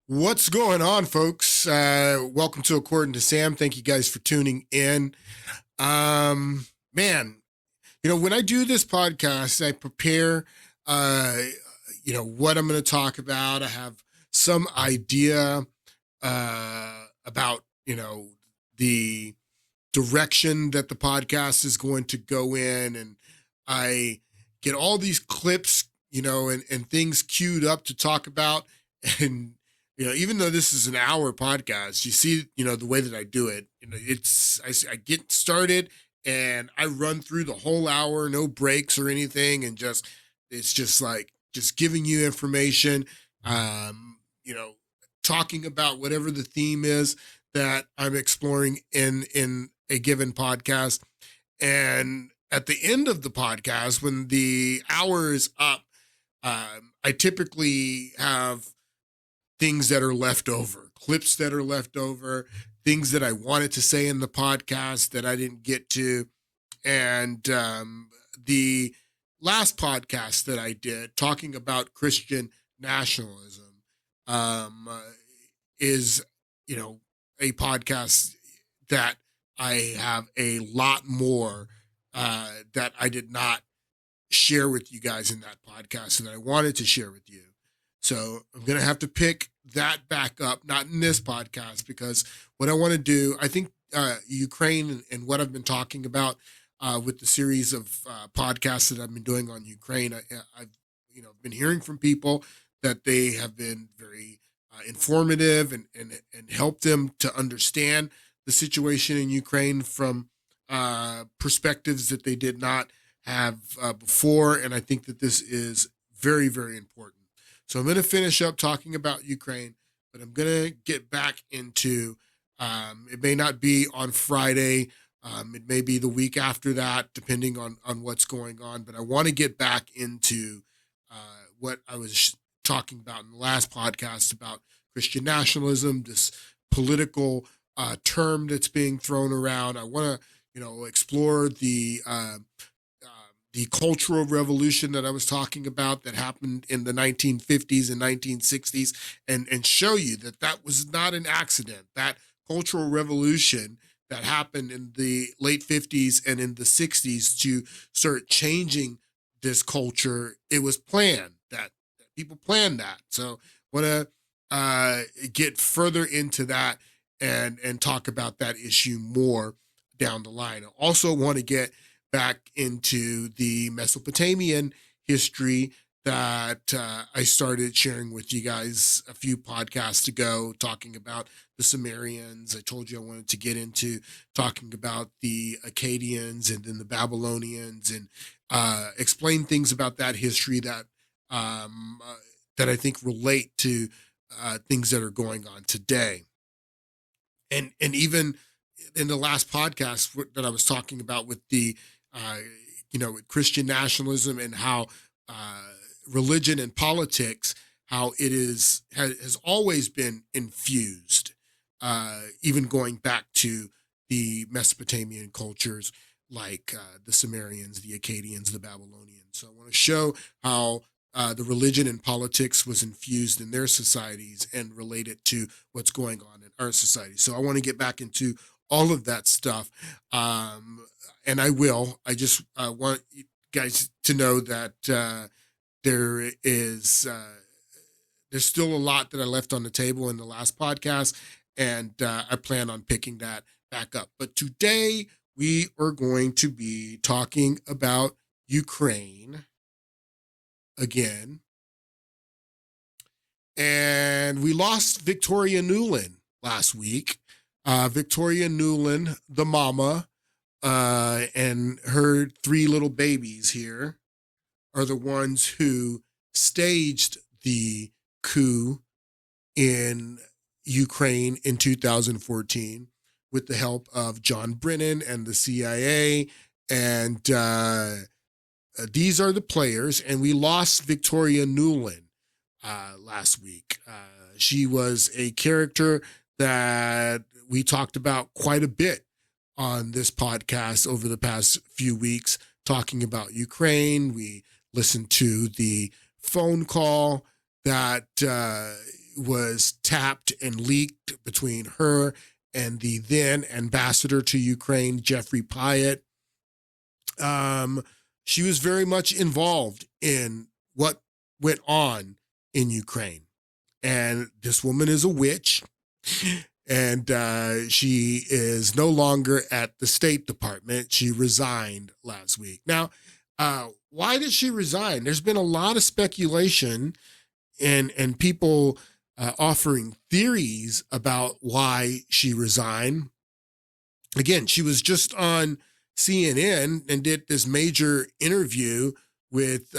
What's going on, folks? Welcome to According to Sam. Thank you guys for tuning in. Man, when I do this podcast, I prepare, uh, what I'm going to talk about. I have some idea about, the direction that the podcast is going to go in. And I get all these clips, and things queued up to talk about. And even though this is an hour podcast, you see, the way that I do it, I get started and I run through the whole hour, no breaks or anything. And it's just like, just giving you information, um, you know, talking about whatever the theme is that I'm exploring in a given podcast. And at the end of the podcast, when the hour is up, I typically have things that are left over, clips that are left over, things that I wanted to say in the podcast that I didn't get to. And the last podcast that I did talking about Christian nationalism um, is, a podcast that I have a lot more that I did not share with you guys in that podcast and that I wanted to share with you. So I'm going to have to pick that back up, not in this podcast, because what I want to do, I think Ukraine and what I've been talking about with the series of podcasts that I've been doing on Ukraine, I've been hearing from people that they have been very informative and help them to understand the situation in Ukraine from perspectives that they did not have before. And I think that this is very, very important. So I'm going to finish up talking about Ukraine, but I'm going to get back into, it may not be on Friday. It may be the week after that, depending on what's going on. But I want to get back into what I was talking about in the last podcast about Christian nationalism, this political term that's being thrown around. I want to, explore the cultural revolution that I was talking about that happened in the 1950s and 1960s, and show you that that was not an accident. That cultural revolution that happened in the late 50s and in the 60s to start changing this culture, it was planned. That people planned that. So I want to get further into that and talk about that issue more down the line. I also want to get back into the Mesopotamian history that I started sharing with you guys a few podcasts ago, talking about the Sumerians. I told you I wanted to get into talking about the Akkadians and then the Babylonians, and explain things about that history that I think relate to things that are going on today. And even in the last podcast that I was talking about with the with Christian nationalism and how religion and politics, how it has always been infused, even going back to the Mesopotamian cultures like the Sumerians, the Akkadians, the Babylonians. So I want to show how the religion and politics was infused in their societies and related to what's going on in our society. So I want to get back into all of that stuff. And I will. I just want you guys to know that there is there's still a lot that I left on the table in the last podcast, and I plan on picking that back up. But today we are going to be talking about Ukraine again, and we lost Victoria Nuland last week. Victoria Nuland, the mama, and her three little babies here are the ones who staged the coup in Ukraine in 2014 with the help of John Brennan and the CIA. And these are the players. And we lost Victoria Nuland last week. She was a character that we talked about quite a bit on this podcast over the past few weeks, talking about Ukraine. We listened to the phone call that was tapped and leaked between her and the then ambassador to Ukraine, Jeffrey Pyatt. She was very much involved in what went on in Ukraine. And this woman is a witch, and she is no longer at the State Department. She resigned last week. Now, why did she resign? There's been a lot of speculation and people offering theories about why she resigned. Again, she was just on CNN and did this major interview with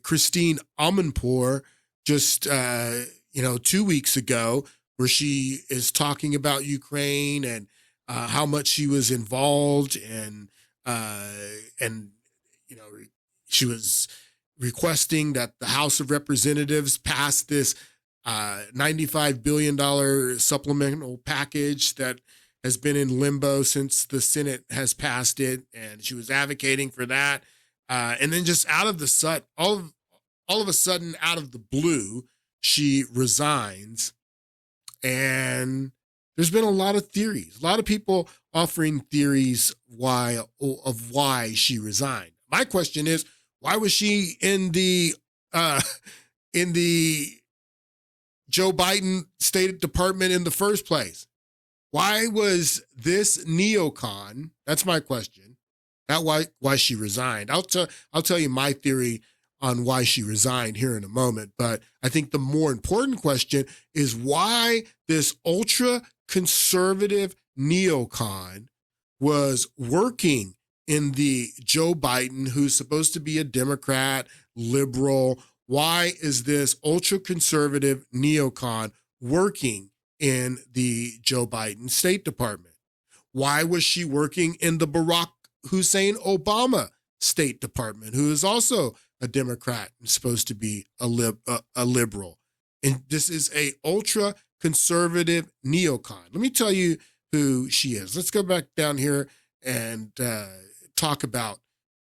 Christine Amanpour just 2 weeks ago, where she is talking about Ukraine and how much she was involved, and she was requesting that the House of Representatives pass this $95 billion supplemental package that has been in limbo since the Senate has passed it, and she was advocating for that. And then just out of the all of a sudden, out of the blue, she resigns. And there's been a lot of theories, a lot of people offering theories of why she resigned. My question is, why was she in the Joe Biden State Department in the first place? Why was this neocon? That's my question. Not why she resigned. I'll tell you my theory on why she resigned here in a moment. But I think the more important question is why this ultra conservative neocon was working in the Joe Biden, who's supposed to be a Democrat, liberal. Why is this ultra conservative neocon working in the Joe Biden State Department? Why was she working in the Barack Hussein Obama State Department, who is also a Democrat and supposed to be a liberal? And this is a ultra conservative neocon. Let me tell you who she is. Let's go back down here and talk about,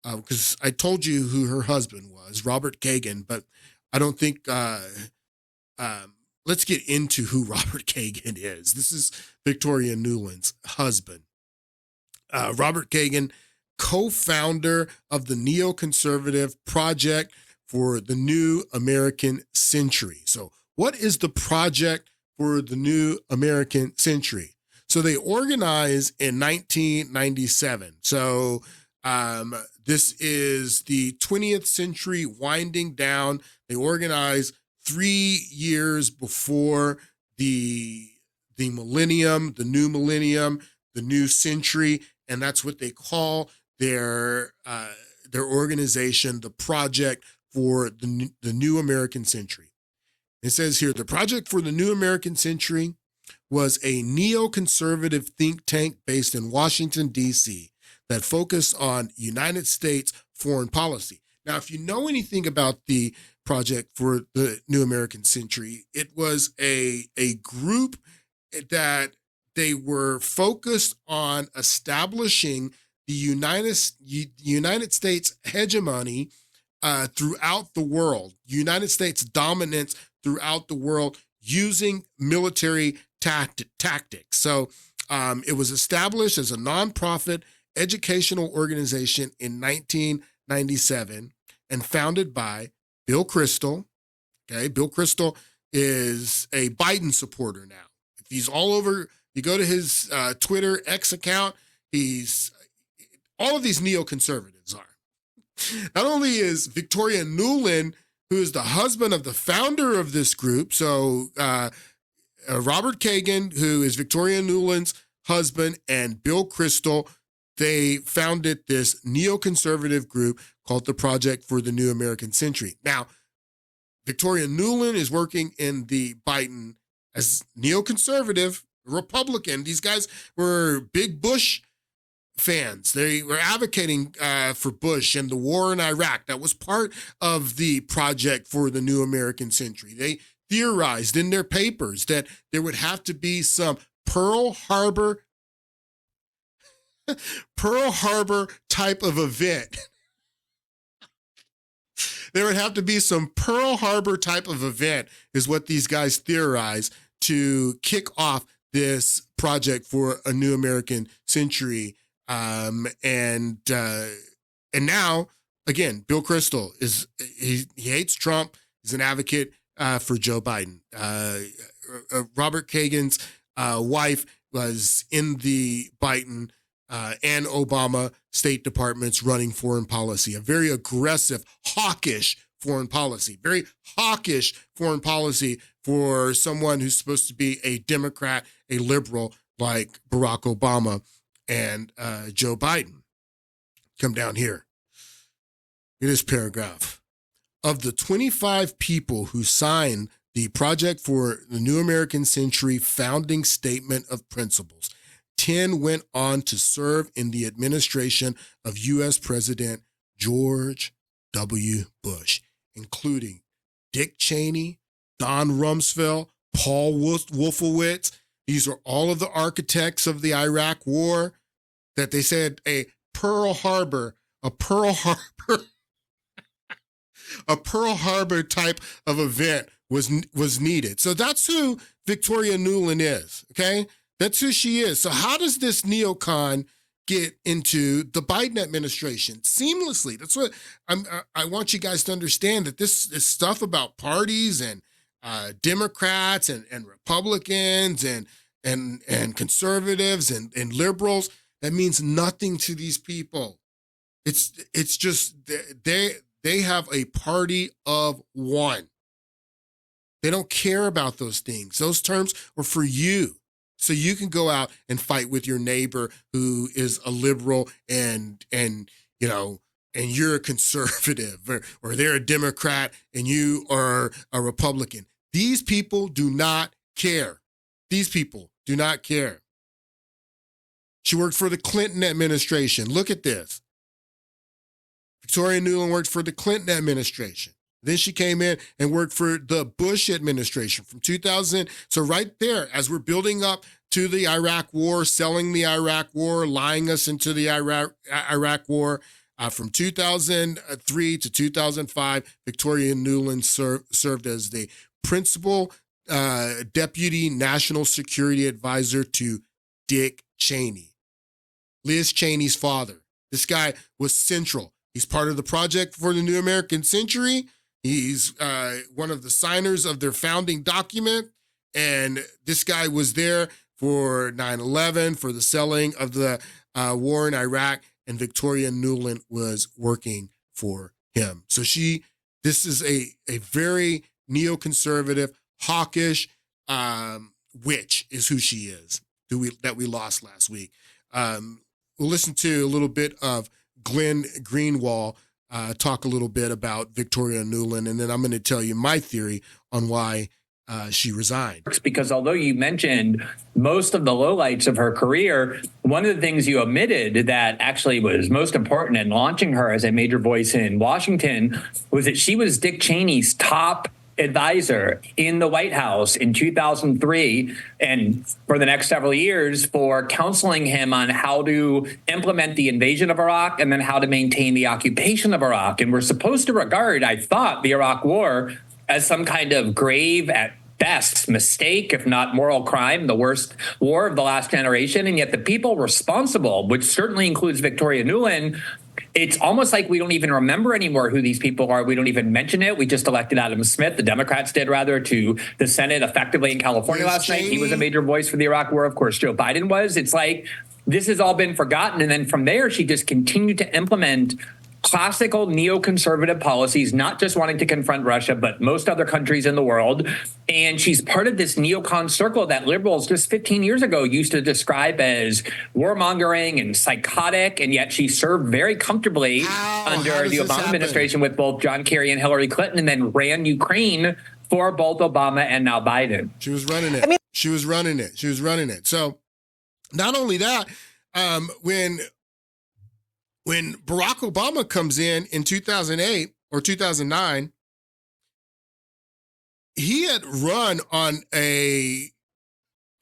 because I told you who her husband was, Robert Kagan, but I don't think, let's get into who Robert Kagan is. This is Victoria Nuland's husband. Robert Kagan, co-founder of the neoconservative Project for the New American Century. So what is the Project for the New American Century? So they organized in 1997. So this is the 20th century winding down. They organized 3 years before the millennium, the new century, and that's what they call their organization, the Project for the New American Century. It says here, the Project for the New American Century was a neoconservative think tank based in Washington, D.C. that focused on United States foreign policy. Now, if you know anything about the Project for the New American Century, it was a group that they were focused on establishing the United States hegemony throughout the world, United States dominance throughout the world using military tactics. So it was established as a nonprofit educational organization in 1997 and founded by Bill Kristol. Okay, Bill Kristol is a Biden supporter now. If he's all over, you go to his Twitter X account, all of these neoconservatives are. Not only is Victoria Nuland, who is the husband of the founder of this group, so Robert Kagan, who is Victoria Nuland's husband, and Bill Kristol, they founded this neoconservative group called the Project for the New American Century. Now, Victoria Nuland is working in the Biden as neoconservative Republican. These guys were big Bush fans. They were advocating for Bush and the war in Iraq. That was part of the Project for the New American Century. They theorized in their papers that there would have to be some Pearl Harbor type of event There would have to be some Pearl Harbor type of event, is what these guys theorize, to kick off this project for a new American century. And now, again, Bill Kristol he hates Trump. He's an advocate for Joe Biden. Robert Kagan's wife was in the Biden and Obama State Departments running foreign policy, a very aggressive, hawkish foreign policy, very hawkish foreign policy for someone who's supposed to be a Democrat, a liberal like Barack Obama and Joe Biden. Come down here. In this paragraph, of the 25 people who signed the Project for the New American Century Founding Statement of Principles, 10 went on to serve in the administration of U.S. President George W. Bush, including Dick Cheney, Don Rumsfeld, Paul Wolfowitz. These are all of the architects of the Iraq War that they said a Pearl Harbor type of event was needed. So that's who Victoria Nuland is, okay? That's who she is. So how does this neocon get into the Biden administration seamlessly? That's what I want you guys to understand, that this stuff about parties and Democrats and Republicans and conservatives and liberals, that means nothing to these people. It's just they have a party of one. They don't care about those things. Those terms are for you, so you can go out and fight with your neighbor who is a liberal and you're a conservative, or they're a Democrat and you are a Republican. These people do not care. These people do not care. She worked for the Clinton administration. Look at this. Victoria Nuland worked for the Clinton administration. Then she came in and worked for the Bush administration from 2000. So right there, as we're building up to the Iraq War, selling the Iraq War, lying us into the Iraq War, from 2003 to 2005, Victoria Nuland served as the principal deputy national security advisor to Dick Cheney, Liz Cheney's father. This guy was central. He's part of the Project for the New American Century. He's one of the signers of their founding document. And this guy was there for 9/11, for the selling of the war in Iraq, and Victoria Nuland was working for him. So this is a very neoconservative, hawkish witch is who she is, that we lost last week. We'll listen to a little bit of Glenn Greenwald talk a little bit about Victoria Nuland, and then I'm going to tell you my theory on why she resigned. Because although you mentioned most of the lowlights of her career, one of the things you omitted that actually was most important in launching her as a major voice in Washington was that she was Dick Cheney's top advisor in the White House in 2003 and for the next several years for counseling him on how to implement the invasion of Iraq and then how to maintain the occupation of Iraq. And we're supposed to regard, I thought, the Iraq War as some kind of grave, at best, mistake, if not moral crime, the worst war of the last generation. And yet the people responsible, which certainly includes Victoria Nuland, it's almost like we don't even remember anymore who these people are. We don't even mention it. We just elected Adam Smith, the Democrats did, rather, to the Senate effectively in California last night. He was a major voice for the Iraq War. Of course, Joe Biden was. It's like this has all been forgotten. And then from there, she just continued to implement classical neoconservative policies, not just wanting to confront Russia, but most other countries in the world. And she's part of this neocon circle that liberals just 15 years ago used to describe as warmongering and psychotic. And yet she served very comfortably under the Obama administration with both John Kerry and Hillary Clinton, and then ran Ukraine for both Obama and now Biden. She was running it. She was running it. So not only that, when Barack Obama comes in 2008 or 2009, he had run on a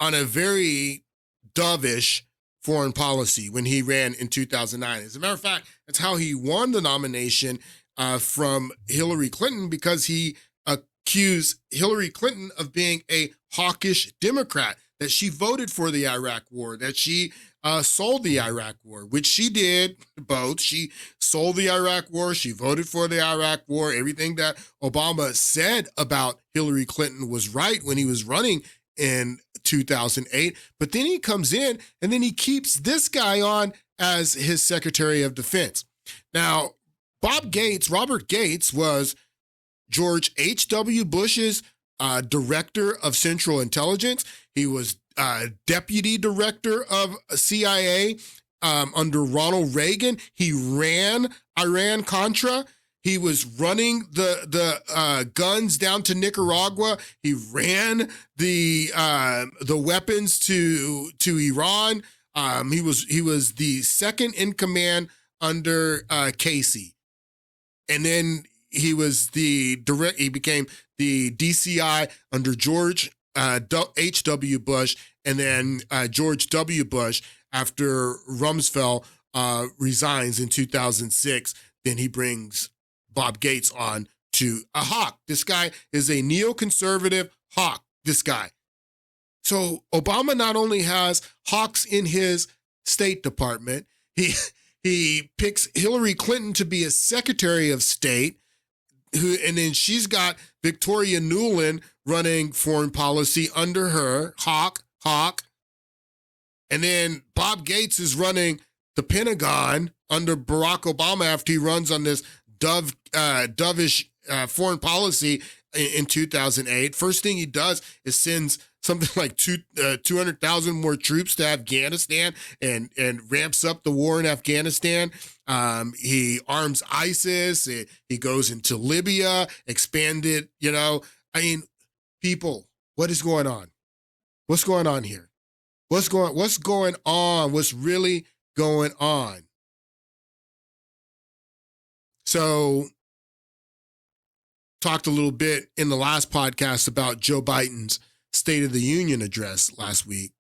very dovish foreign policy when he ran in 2009. As a matter of fact, that's how he won the nomination from Hillary Clinton because he accused Hillary Clinton of being a hawkish Democrat, that she voted for the Iraq war, that she sold the Iraq war, which she did both. She sold the Iraq war. She voted for the Iraq war. Everything that Obama said about Hillary Clinton was right when he was running in 2008. But then he comes in and then he keeps this guy on as his Secretary of Defense. Now, Robert Gates was George H.W. Bush's director of Central Intelligence. He was deputy director of CIA under Ronald Reagan. He ran Iran-Contra. He was running the guns down to Nicaragua. He ran the weapons to Iran. He was the second in command under Casey, and then he became the DCI under George H.W. Bush, and then George W. Bush, after Rumsfeld resigns in 2006, then he brings Bob Gates on to a hawk. This guy is a neoconservative hawk, this guy. So Obama not only has hawks in his State Department, he picks Hillary Clinton to be a Secretary of State, and then she's got Victoria Nuland running foreign policy under her, hawk. And then Bob Gates is running the Pentagon under Barack Obama after he runs on this dovish foreign policy in 2008. First thing he does is sends something like 200,000 more troops to Afghanistan and ramps up the war in Afghanistan. He arms ISIS. He goes into Libya, expanded, people, what is going on? What's going on here? What's going on? What's really going on? So, talked a little bit in the last podcast about Joe Biden's State of the Union address last week.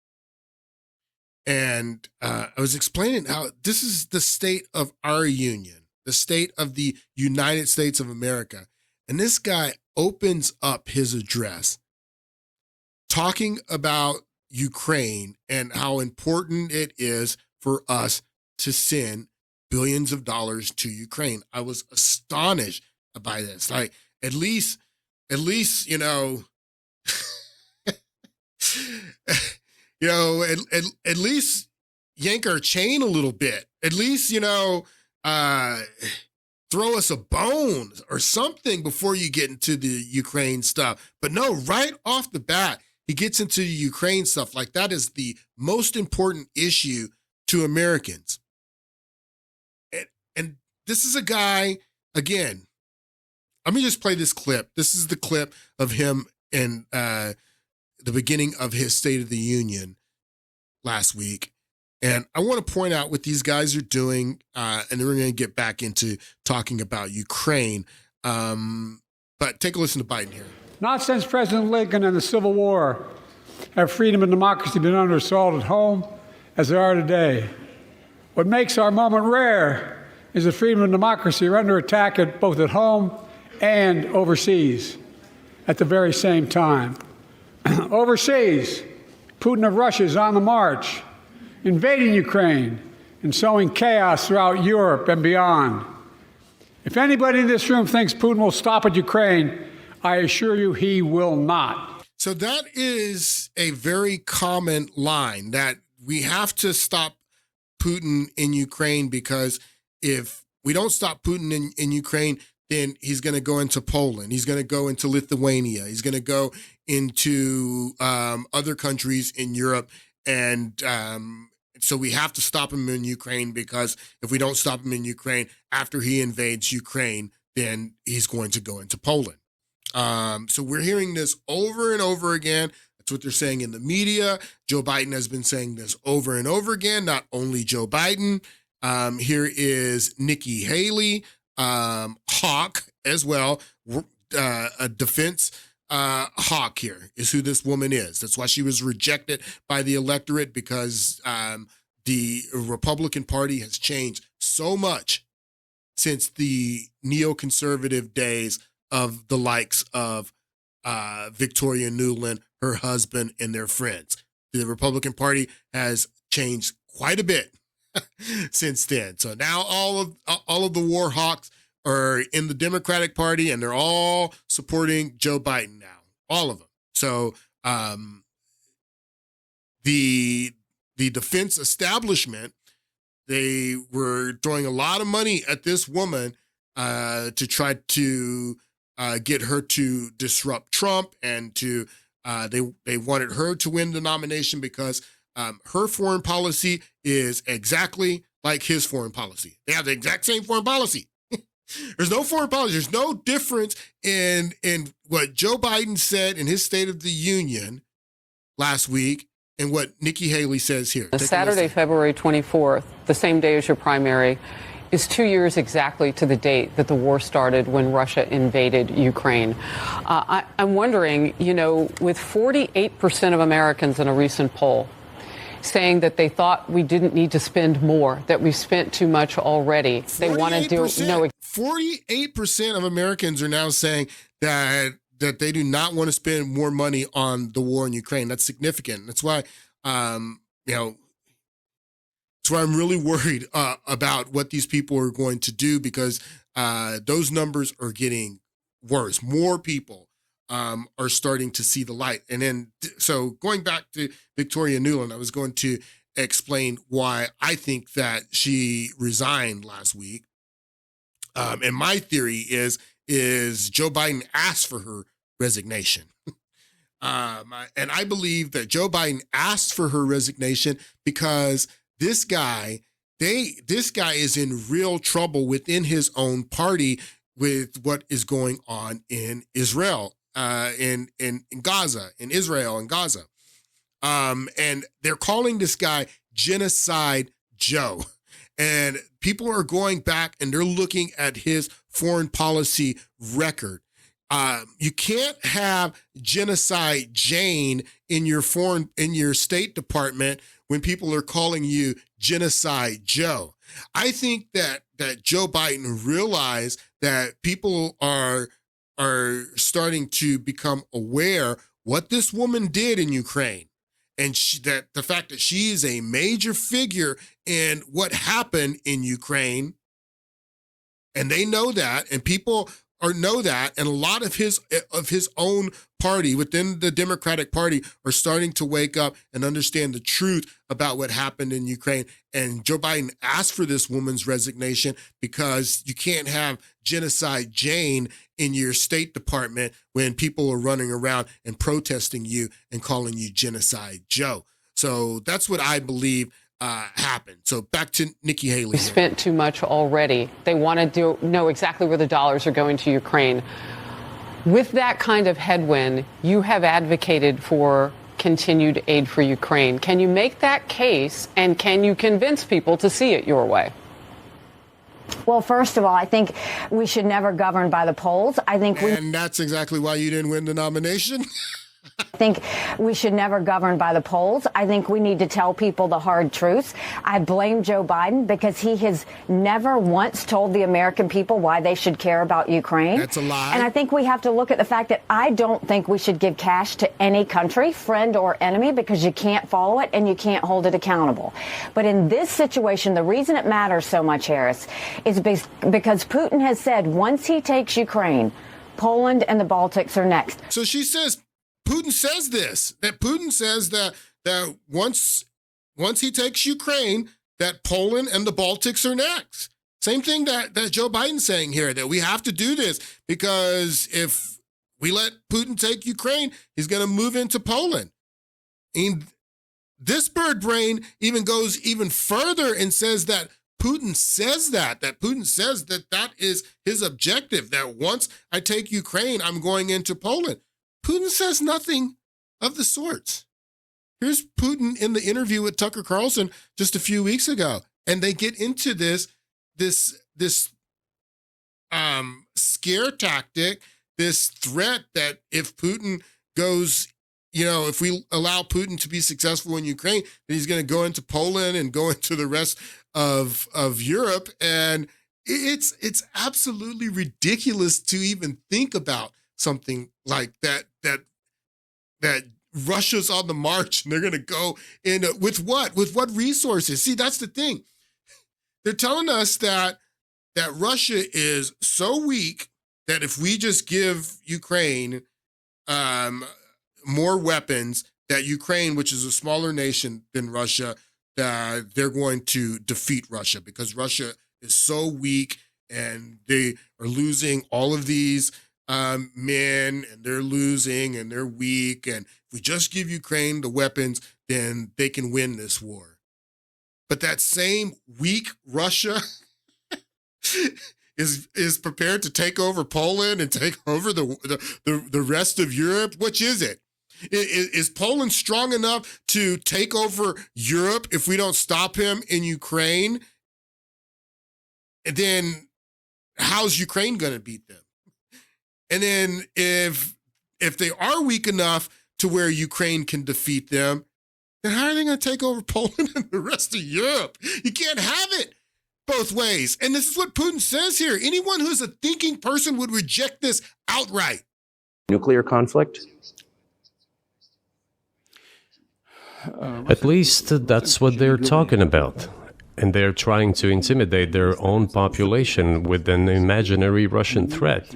And I was explaining how this is the state of our union, the state of the United States of America. And this guy opens up his address talking about Ukraine and how important it is for us to send billions of dollars to Ukraine. I was astonished by this. Like, at least, at least yank our chain a little bit. At least, throw us a bone or something before you get into the Ukraine stuff. But no, right off the bat, he gets into the Ukraine stuff. Like, that is the most important issue to Americans. And this is a guy, again, let me just play this clip. This is the clip of him in the beginning of his State of the Union last week. And I want to point out what these guys are doing, and then we're going to get back into talking about Ukraine. But take a listen to Biden here. Not since President Lincoln and the Civil War have freedom and democracy been under assault at home as they are today. What makes our moment rare is that freedom and democracy are under attack both at home and overseas at the very same time. Overseas, Putin of Russia is on the march, invading Ukraine and sowing chaos throughout Europe and beyond. If anybody in this room thinks Putin will stop at Ukraine, I assure you he will not. So that is a very common line, that we have to stop Putin in Ukraine, because if we don't stop Putin in Ukraine, then he's going to go into Poland. He's going to go into Lithuania. He's going to go into other countries in Europe. And so we have to stop him in Ukraine, because if we don't stop him in Ukraine, after he invades Ukraine, then he's going to go into Poland. So we're hearing this over and over again. That's what they're saying in the media. Joe Biden has been saying this over and over again, not only Joe Biden. Here is Nikki Haley, hawk as well, a defense hawk here is who this woman is. That's why she was rejected by the electorate, because the Republican Party has changed so much since the neoconservative days of the likes of Victoria Nuland, her husband, and their friends. The Republican Party has changed quite a bit since then. So now all of the war hawks are in the Democratic Party, and they're all supporting Joe Biden now, all of them. So the defense establishment, they were throwing a lot of money at this woman to try to get her to disrupt Trump, and to they wanted her to win the nomination because her foreign policy is exactly like his foreign policy. They have the exact same foreign policy. There's no foreign policy. There's no difference in what Joe Biden said in his State of the Union last week and what Nikki Haley says here. Saturday, February 24th, the same day as your primary, is 2 years exactly to the date that the war started when Russia invaded Ukraine. I'm wondering, with 48% of Americans in a recent poll saying that they thought we didn't need to spend more, that we've spent too much already. They want to do 48% of Americans are now saying that they do not want to spend more money on the war in Ukraine. That's significant. That's why, that's why I'm really worried about what these people are going to do, because those numbers are getting worse. More people are starting to see the light. And then, so going back to Victoria Nuland, I was going to explain why I think that she resigned last week. And my theory is Joe Biden asked for her resignation. And I believe that Joe Biden asked for her resignation because this guy is in real trouble within his own party with what is going on in Israel, in Gaza, in Israel and Gaza. And they're calling this guy Genocide Joe. And people are going back and they're looking at his foreign policy record. You can't have Genocide Jane in your State Department when people are calling you Genocide Joe. I think that Joe Biden realized that people are starting to become aware what this woman did in Ukraine, and that the fact that she is a major figure in what happened in Ukraine, and they know that, and people know that, and a lot of his own party within the Democratic Party are starting to wake up and understand the truth about what happened in Ukraine. And Joe Biden asked for this woman's resignation because you can't have Genocide Jane in your State Department when people are running around and protesting you and calling you Genocide Joe. So that's what I believe happened. So back to Nikki Haley. We spent too much already. They want to know exactly where the dollars are going to Ukraine. With that kind of headwind, you have advocated for continued aid for Ukraine. Can you make that case, and can you convince people to see it your way? Well, first of all, I think we should never govern by the polls. And that's exactly why you didn't win the nomination. I think we should never govern by the polls. I think we need to tell people the hard truth. I blame Joe Biden because he has never once told the American people why they should care about Ukraine. That's a lie. And I think we have to look at the fact that I don't think we should give cash to any country, friend or enemy, because you can't follow it and you can't hold it accountable. But in this situation, the reason it matters so much, Harris, is because Putin has said once he takes Ukraine, Poland and the Baltics are next. So she says, Putin says this, that Putin says that once he takes Ukraine, that Poland and the Baltics are next. Same thing that Joe Biden's saying here, that we have to do this because if we let Putin take Ukraine, he's going to move into Poland. And this bird brain even goes even further and says that Putin says that Putin says that is his objective, that once I take Ukraine, I'm going into Poland. Putin says nothing of the sorts. Here's Putin in the interview with Tucker Carlson just a few weeks ago, and they get into this scare tactic, this threat that if Putin goes, if we allow Putin to be successful in Ukraine, then he's going to go into Poland and go into the rest of Europe. And It's absolutely ridiculous to even think about something like that. That Russia's on the march and they're going to go in with what? With what resources? See, that's the thing. They're telling us that Russia is so weak that if we just give Ukraine more weapons, that Ukraine, which is a smaller nation than Russia, they're going to defeat Russia because Russia is so weak and they are losing all of these men, and they're losing and they're weak. And if we just give Ukraine the weapons, then they can win this war. But that same weak Russia is prepared to take over Poland and take over the rest of Europe. Which is it? Is Poland strong enough to take over Europe if we don't stop him in Ukraine? And then how's Ukraine going to beat them? And then if they are weak enough to where Ukraine can defeat them, then how are they going to take over Poland and the rest of Europe? You can't have it both ways. And this is what Putin says here. Anyone who's a thinking person would reject this outright. Nuclear conflict? At least that's what they're talking about. And they're trying to intimidate their own population with an imaginary Russian threat.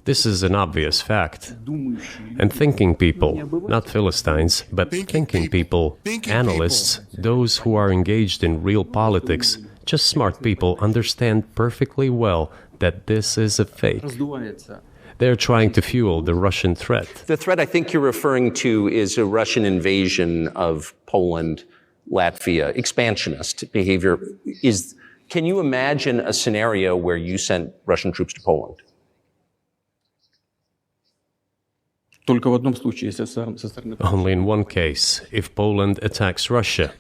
This is an obvious fact. And thinking people, not Philistines, but thinking people, analysts, those who are engaged in real politics, just smart people understand perfectly well that this is a fake. They're trying to fuel the Russian threat. The threat I think you're referring to is a Russian invasion of Poland, Latvia, expansionist behavior. Can you imagine a scenario where you sent Russian troops to Poland? Only in one case, if Poland attacks Russia.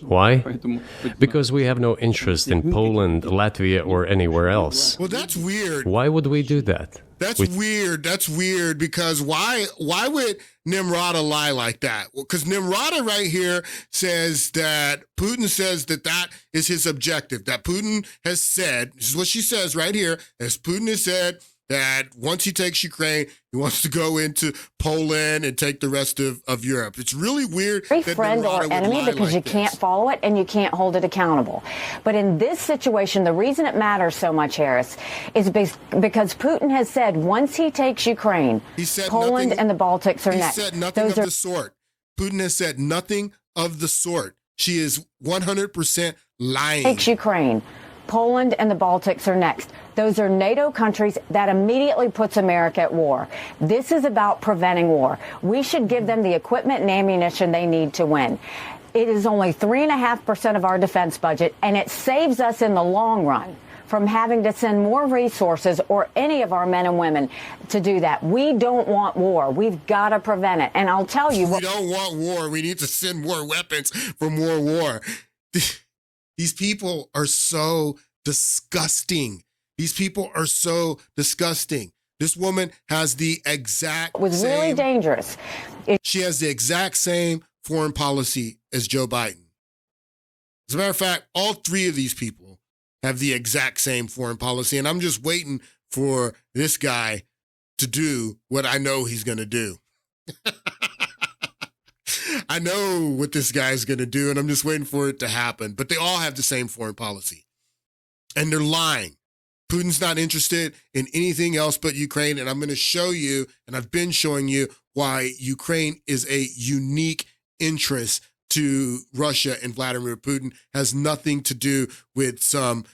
Why? Because we have no interest in Poland, Latvia, or anywhere else. Well, that's weird. Why would we do that? That's weird. That's weird because why would Nimrata lie like that? Well, because Nimrata right here says that Putin says that is his objective. That Putin has said, this is what she says right here, as Putin has said, that once he takes Ukraine, he wants to go into Poland and take the rest of Europe. It's really weird. Friend or enemy because you can't follow it and you can't hold it accountable. But in this situation, the reason it matters so much, Harris, is because Putin has said once he takes Ukraine, Poland and the Baltics are next. He said nothing of the sort. Putin has said nothing of the sort. She is 100% lying. Takes Ukraine. Poland and the Baltics are next. Those are NATO countries. That immediately puts America at war. This is about preventing war. We should give them the equipment and ammunition they need to win. It is only 3.5% of our defense budget, and it saves us in the long run from having to send more resources or any of our men and women to do that. We don't want war. We've got to prevent it. And I'll tell you, we don't want war. We need to send more weapons for more war. These people are so disgusting. These people are so disgusting. This woman has the exact same... It was really dangerous. She has the exact same foreign policy as Joe Biden. As a matter of fact, all three of these people have the exact same foreign policy, and I'm just waiting for this guy to do what I know he's going to do. I know what this guy's going to do, and I'm just waiting for it to happen. But they all have the same foreign policy. And they're lying. Putin's not interested in anything else but Ukraine. And I'm going to show you, and I've been showing you, why Ukraine is a unique interest to Russia and Vladimir Putin. Has nothing to do with some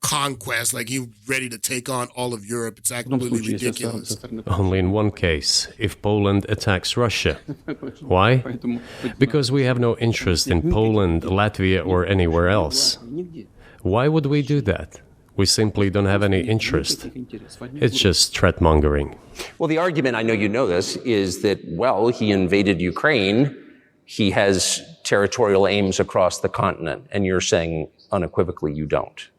conquest, like he's ready to take on all of Europe. It's absolutely ridiculous. Only in one case, if Poland attacks Russia. Why? Because we have no interest in Poland, Latvia, or anywhere else. Why would we do that? We simply don't have any interest. It's just threat-mongering. Well, the argument, I know you know this, is that, well, he invaded Ukraine. He has territorial aims across the continent, and you're saying unequivocally you don't.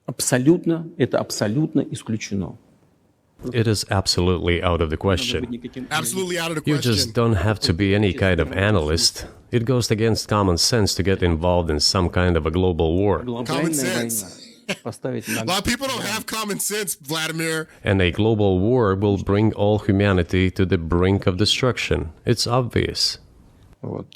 Это абсолютно исключено. It is absolutely out of the question. Absolutely out of the You question. just don't have to be any kind of analyst. It goes against common sense to get involved in some kind of a global war. Common sense. A lot of people don't have common sense, Vladimir. And a global war will bring all humanity to the brink of destruction. It's obvious.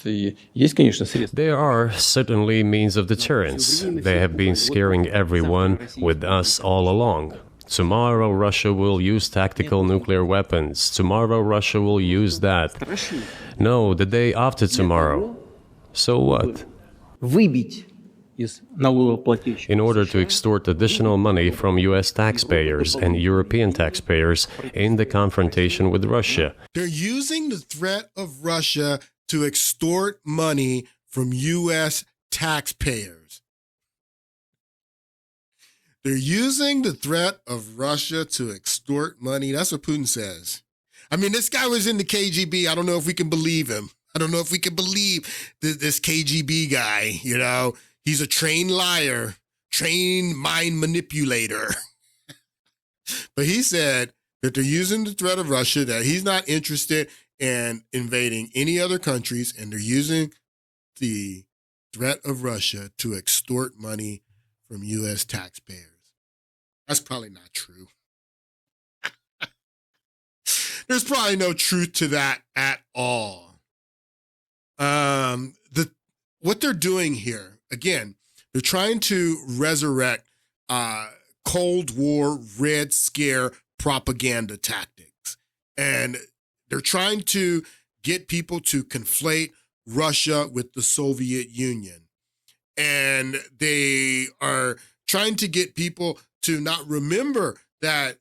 There are certainly means of deterrence. They have been scaring everyone with us all along. Tomorrow Russia will use tactical nuclear weapons. Tomorrow Russia will use that. No, the day after tomorrow. So what? In order to extort additional money from US taxpayers and European taxpayers in the confrontation with Russia. They're using the threat of Russia to extort money from U.S. taxpayers. They're using the threat of Russia to extort money. That's what Putin says. I mean, this guy was in the KGB. I don't know if we can believe him. I don't know if we can believe this KGB guy, you know. He's a trained liar, trained mind manipulator. But he said that they're using the threat of Russia, that he's not interested in invading any other countries, and they're using the threat of Russia to extort money from U.S. taxpayers. That's probably not true. There's probably no truth to that at all. What they're doing here, again, they're trying to resurrect Cold War Red Scare propaganda tactics. And they're trying to get people to conflate Russia with the Soviet Union. And they are trying to get people to not remember that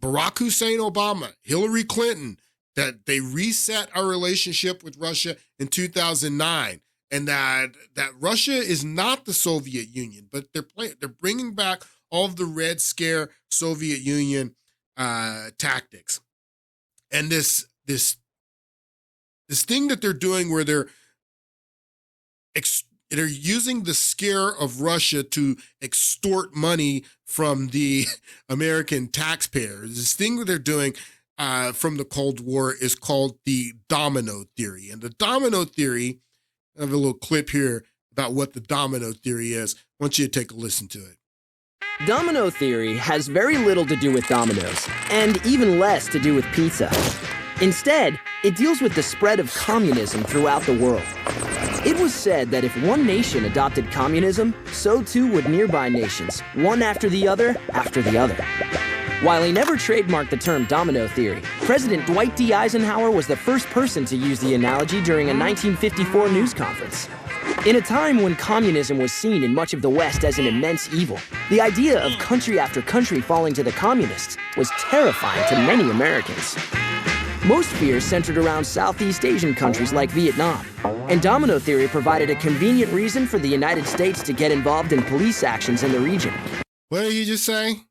Barack Hussein Obama, Hillary Clinton, that they reset our relationship with Russia in 2009, and that Russia is not the Soviet Union, but they're bringing back all of the Red Scare Soviet Union tactics. And this thing that they're doing where they're using the scare of Russia to extort money from the American taxpayers. This thing that they're doing from the Cold War is called the domino theory. And the domino theory, I have a little clip here about what the domino theory is. I want you to take a listen to it. Domino theory has very little to do with dominoes, and even less to do with pizza. Instead, it deals with the spread of communism throughout the world. It was said that if one nation adopted communism, so too would nearby nations, one after the other after the other. While he never trademarked the term domino theory, President Dwight D. Eisenhower was the first person to use the analogy during a 1954 news conference. In a time when communism was seen in much of the West as an immense evil, the idea of country after country falling to the communists was terrifying to many Americans. Most fears centered around Southeast Asian countries like Vietnam, and domino theory provided a convenient reason for the United States to get involved in police actions in the region. What did you just say?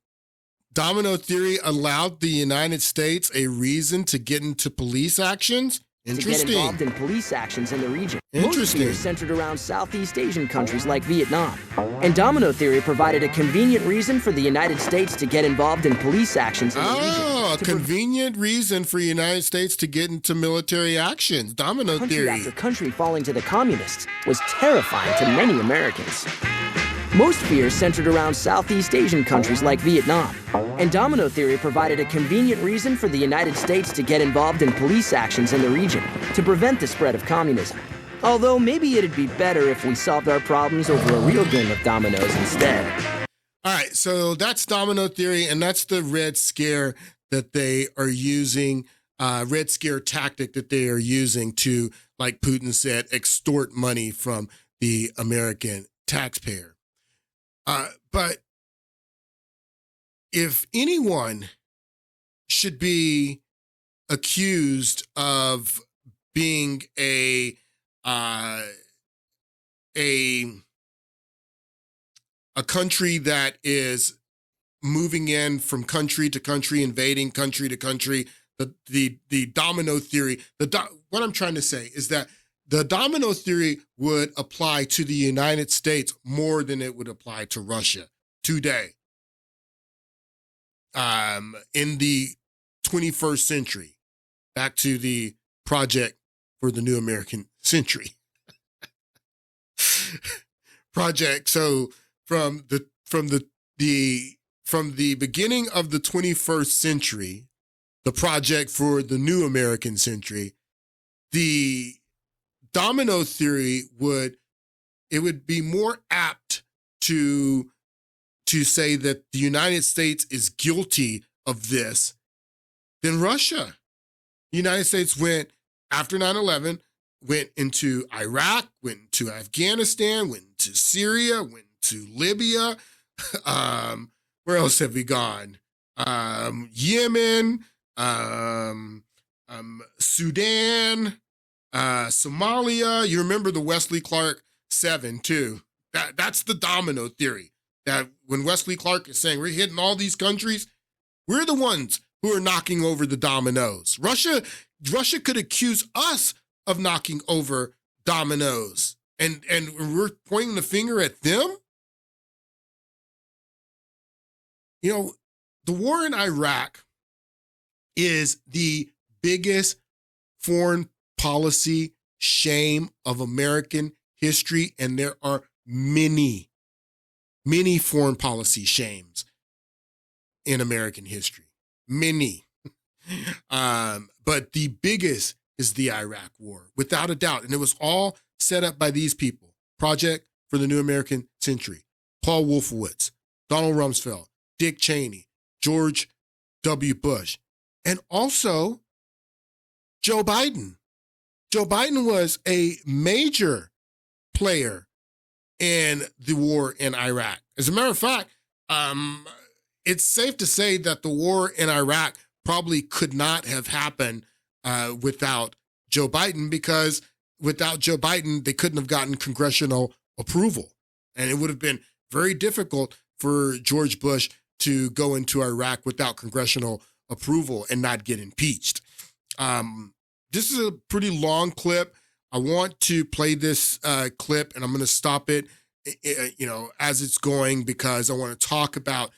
Domino theory allowed the United States a reason to get into police actions? Interesting. To get involved in police actions in the region. Interesting. Most fears centered around Southeast Asian countries like Vietnam, and domino theory provided a convenient reason for the United States to get involved in police actions in the region. Oh, a convenient reason for the United States to get into military actions. Domino Country theory. after country falling to the communists was terrifying to many Americans. Most fears centered around Southeast Asian countries like Vietnam, and domino theory provided a convenient reason for the United States to get involved in police actions in the region to prevent the spread of communism. Although maybe it'd be better if we solved our problems over a real game of dominoes instead. All right, so that's domino theory, and that's the Red Scare that they are using, Red Scare tactic that they are using to, like Putin said, extort money from the American taxpayer. But if anyone should be accused of being a country that is moving in from country to country, invading country to country, the domino theory, what I'm trying to say is that the domino theory would apply to the United States more than it would apply to Russia today. in the 21st century. Back to the project for the new American century. Project. So from the beginning of the 21st century, the project for the new American century, the domino theory would be more apt to say that the United States is guilty of this than Russia. The United States went, after 9/11, went into Iraq, went into Afghanistan, went into Syria, went to Libya. Where else have we gone? Yemen, Sudan, Somalia. You remember the Wesley Clark 7 too. That's the domino theory. That when Wesley Clark is saying we're hitting all these countries, we're the ones who are knocking over the dominoes. Russia could accuse us of knocking over dominoes, and we're pointing the finger at them. You know, the war in Iraq is the biggest foreign policy shame of American history, and there are many foreign policy shames in American history. Many. But the biggest is the Iraq War, without a doubt. And it was all set up by these people. Project for the New American Century. Paul Wolfowitz, Donald Rumsfeld, Dick Cheney, George W. Bush, and also Joe Biden. Joe Biden was a major player in the war in Iraq. As a matter of fact, it's safe to say that the war in Iraq probably could not have happened without Joe Biden, because without Joe Biden, they couldn't have gotten congressional approval. And it would have been very difficult for George Bush to go into Iraq without congressional approval and not get impeached. This is a pretty long clip. I want to play this clip, and I'm going to stop it, as it's going, because I want to talk about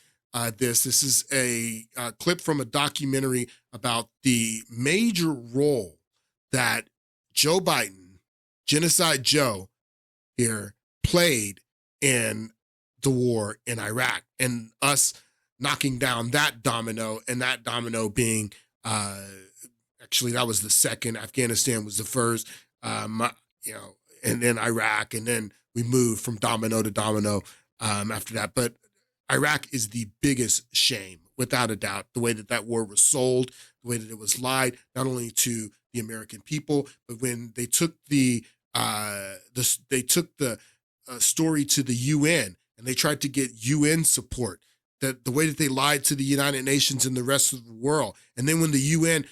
this. This is a clip from a documentary about the major role that Joe Biden, Genocide Joe here, played in the war in Iraq, and us knocking down that domino, and that domino being, actually that was the second, Afghanistan was the first, and then Iraq, and then we moved from domino to domino after that. But Iraq is the biggest shame, without a doubt, the way that that war was sold, the way that it was lied, not only to the American people, but when they took the story to the UN, and they tried to get UN support, that the way that they lied to the United Nations and the rest of the world. And then when the UN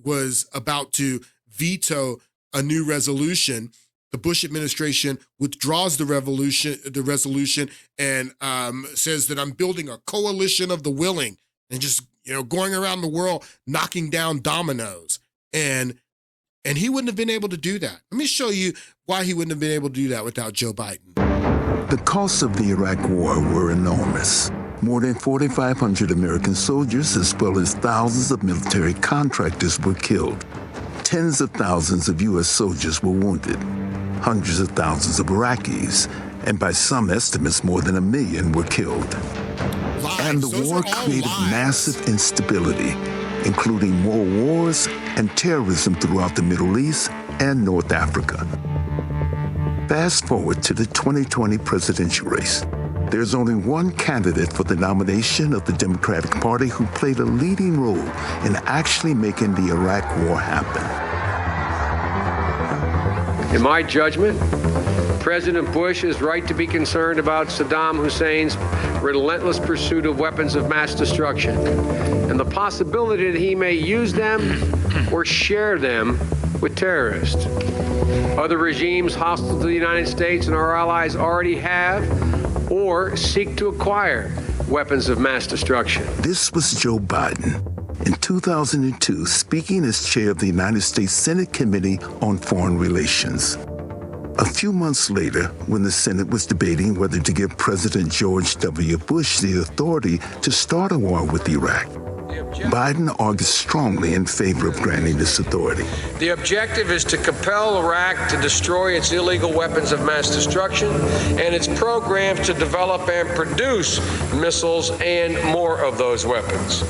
was about to veto a new resolution, the Bush administration withdraws the resolution and says that I'm building a coalition of the willing, and just, going around the world knocking down dominoes. And he wouldn't have been able to do that. Let me show you why he wouldn't have been able to do that without Joe Biden. The costs of the Iraq War were enormous. More than 4,500 American soldiers, as well as thousands of military contractors, were killed. Tens of thousands of U.S. soldiers were wounded. Hundreds of thousands of Iraqis, and by some estimates, more than 1 million were killed. And the war created massive instability, including more wars and terrorism throughout the Middle East and North Africa. Fast forward to the 2020 presidential race. There's only one candidate for the nomination of the Democratic Party who played a leading role in actually making the Iraq War happen. In my judgment, President Bush is right to be concerned about Saddam Hussein's relentless pursuit of weapons of mass destruction and the possibility that he may use them or share them with terrorists. Other regimes hostile to the United States and our allies already have or seek to acquire weapons of mass destruction. This was Joe Biden. In 2002, speaking as chair of the United States Senate Committee on Foreign Relations. A few months later, when the Senate was debating whether to give President George W. Bush the authority to start a war with Iraq, Biden argued strongly in favor of granting this authority. The objective is to compel Iraq to destroy its illegal weapons of mass destruction and its programs to develop and produce missiles and more of those weapons.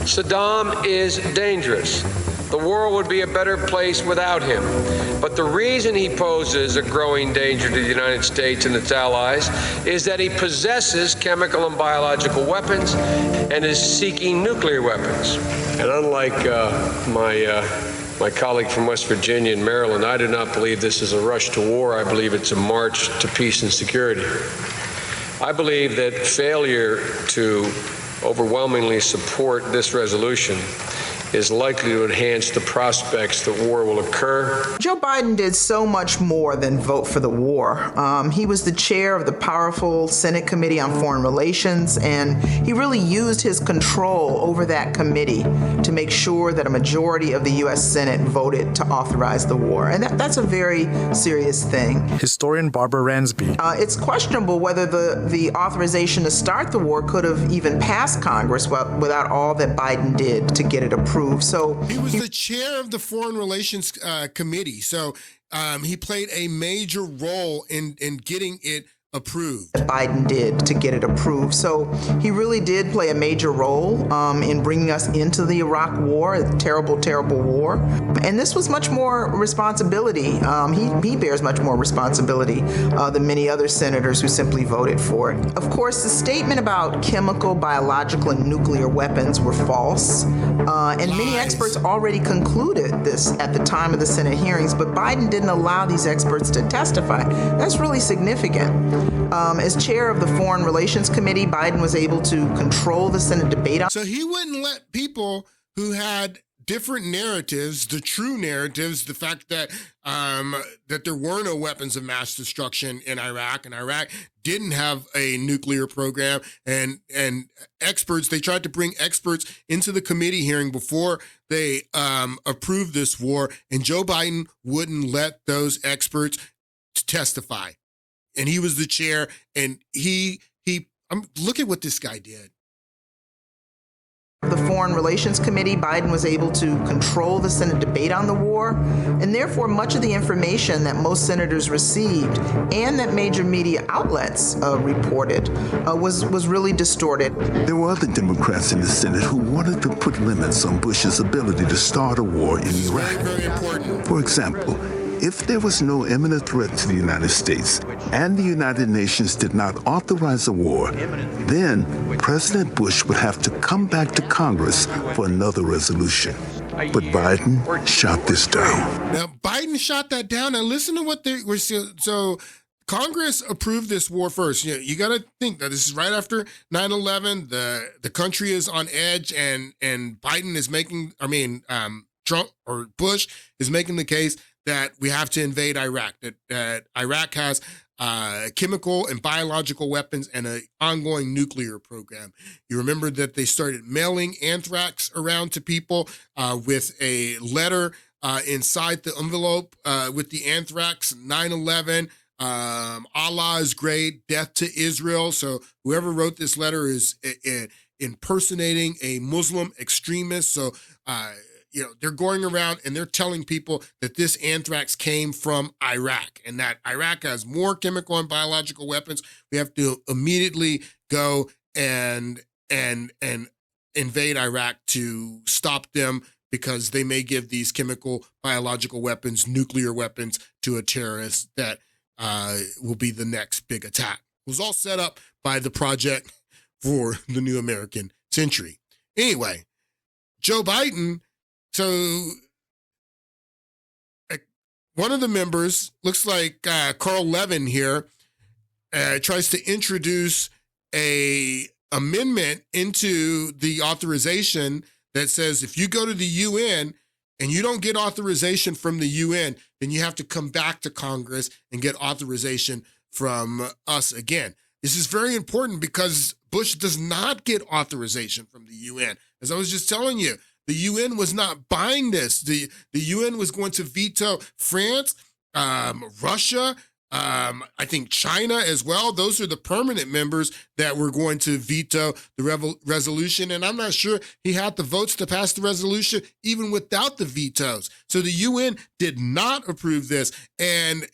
Saddam is dangerous. The world would be a better place without him. But the reason he poses a growing danger to the United States and its allies is that he possesses chemical and biological weapons and is seeking nuclear weapons. And unlike my colleague from West Virginia and Maryland, I do not believe this is a rush to war. I believe it's a march to peace and security. I believe that failure to overwhelmingly support this resolution is likely to enhance the prospects that war will occur. Joe Biden did so much more than vote for the war. He was the chair of the powerful Senate Committee on Foreign Relations, and he really used his control over that committee to make sure that a majority of the U.S. Senate voted to authorize the war. And that's a very serious thing. Historian Barbara Ransby. It's questionable whether the authorization to start the war could have even passed Congress without all that Biden did to get it approved. So he was the chair of the Foreign Relations Committee, so he played a major role in getting it approved. Biden did to get it approved. So he really did play a major role in bringing us into the Iraq war, a terrible, terrible war. And this was much more responsibility. He bears much more responsibility than many other senators who simply voted for it. Of course, the statement about chemical, biological, and nuclear weapons were false. And many experts already concluded this at the time of the Senate hearings, but Biden didn't allow these experts to testify. That's really significant. As chair of the Foreign Relations Committee, Biden was able to control the Senate debate. So he wouldn't let people who had different narratives, the true narratives, the fact that that there were no weapons of mass destruction in Iraq, and Iraq didn't have a nuclear program, and experts, they tried to bring experts into the committee hearing before they approved this war, and Joe Biden wouldn't let those experts testify. And he was the chair, and look at what this guy did. The Foreign Relations Committee, Biden was able to control the Senate debate on the war, and therefore much of the information that most senators received and that major media outlets reported was really distorted. There were other Democrats in the Senate who wanted to put limits on Bush's ability to start a war in Iraq. Very important. For example, if there was no imminent threat to the United States and the United Nations did not authorize a war, then President Bush would have to come back to Congress for another resolution. But Biden shot this down. Now, Biden shot that down. Now, listen to what they were saying. So Congress approved this war first. You got to think that this is right after 9/11. The country is on edge, and Biden is making, Trump or Bush is making the case that we have to invade Iraq, that Iraq has chemical and biological weapons and an ongoing nuclear program. You remember that they started mailing anthrax around to people with a letter inside the envelope with the anthrax, 9/11, Allah is great, death to Israel. So whoever wrote this letter is impersonating a Muslim extremist. So, they're going around and they're telling people that this anthrax came from Iraq and that Iraq has more chemical and biological weapons. We have to immediately go and invade Iraq to stop them because they may give these chemical, biological weapons, nuclear weapons to a terrorist that will be the next big attack. It was all set up by the Project for the New American Century. Anyway, Joe Biden. So one of the members, looks like Carl Levin here, tries to introduce a amendment into the authorization that says if you go to the UN and you don't get authorization from the UN, then you have to come back to Congress and get authorization from us again. This is very important because Bush does not get authorization from the UN. As I was just telling you, the UN was not buying this. The UN was going to veto France, Russia, I think China as well. Those are the permanent members that were going to veto the resolution. And I'm not sure he had the votes to pass the resolution even without the vetoes. So the UN did not approve this. And